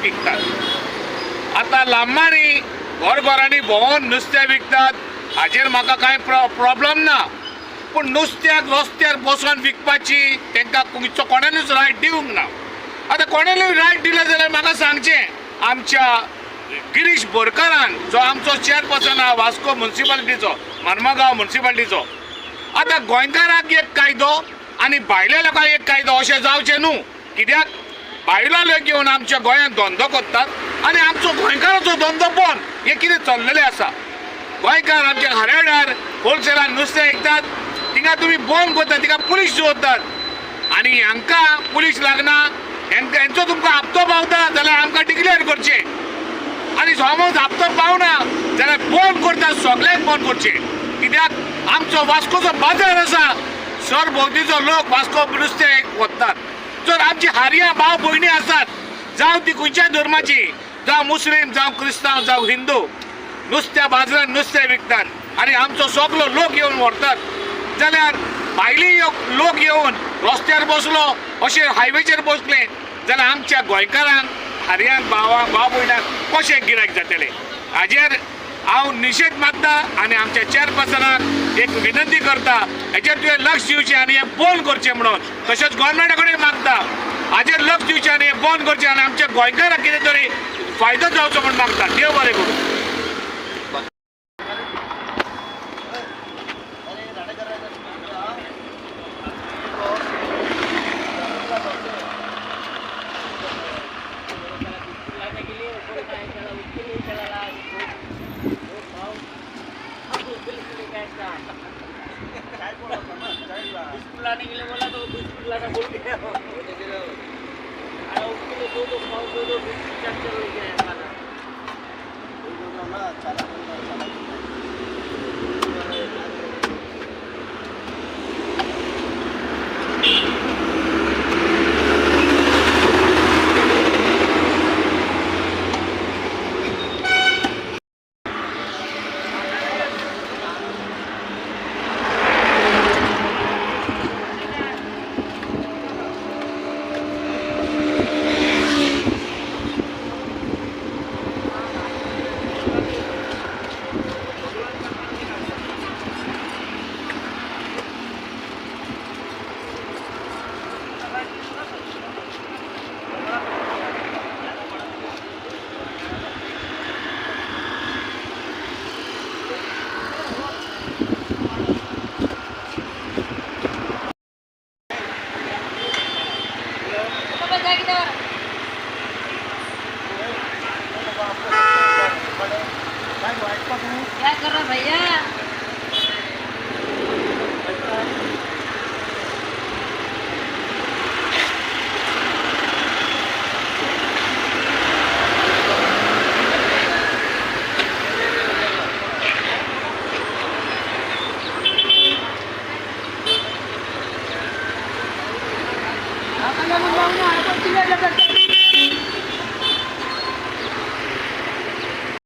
विकतात। आता लांबानी घोरांनी भोंवून नुस्तें विकतात, हाजेर म्हाका कांय प्रॉब्लेम ना, पूण नुस्त्याक रस्त्यार बसून विकपाची तांकां कोणानूच रायट दिवंक ना। आता कोणानूय रायट दिलें जाल्यार म्हाका सांगचें आमच्या गिरीश बोरकारान, जो आमचो चेअरपर्सन आहा वास्को म्युनिसिपालिटीचो, मर्मगांव म्युनिसिपालिटीचो। आता गोंयकारांक एक कायदो आनी भायल्या लोकांक एक कायदो अशें जावचें न्हू, कित्याक भायलो लोक येवन आमच्या गोंयांत धंदो करतात आनी आमचो गोंयकाराचो धंदो बंद, हें कितें चल्लेलें आसा। गोंयकार आमच्या हऱ्याडार होलसेलान नुस्तें विकतात, तिंगा तुमी बंद करतात, तिका पुलीस दवरतात आनी हांकां पुलीस लागना, हेंचो तुमकां हप्तो पावता जाल्यार आमकां डिक्लेअर करचें आनी समज हप्तो पावना जाल्यार बंद करतात, सगळ्यांक बंद करचें। कित्याक आमचो वास्कोचो बाजार आसा, सरभोंवतीचो लोक वास्को नुस्तें व्हरतात। जर आमची हारिया भाव भयणी आसात, जावं ती खंयच्याय धर्माची, जावं मुस्लीम जावं क्रिस्तांव जावं हिंदू, नुस्त्या बाजारांत नुस्तें विकतात आनी आमचो सगळो लोक येवन व्हरतात, जाल्यार भायली लोक येवन रस्त्यार बसलो, अशें हायवेचेर बसले जाल्यार आमच्या गोंयकारांक हारियान भाव भयणांक कशें गिरायक जातलें। हाजेर हांव निशेध मारता आनी आमच्या चेअरपर्सनाक एक विनंती करता, हेचेर तुवें लक्ष दिवचें आनी हें बंद करचें म्हणून। तशेंच गोवोरमेंटा कडेन मागता, हाजेर लक्ष दिवचें आनी हें बंद करचें आनी आमच्या गोंयकारांक कितें तरी फायदो जावचो म्हूण मागता। देव बरें करूं। लाने के लिए बोला तो बिस्कुट लाना बोल के उसके लिए दो बिस्कुट चल लेके आया खाना क्या कर रहा भैया? Akan namin bangun na, ako sila dapat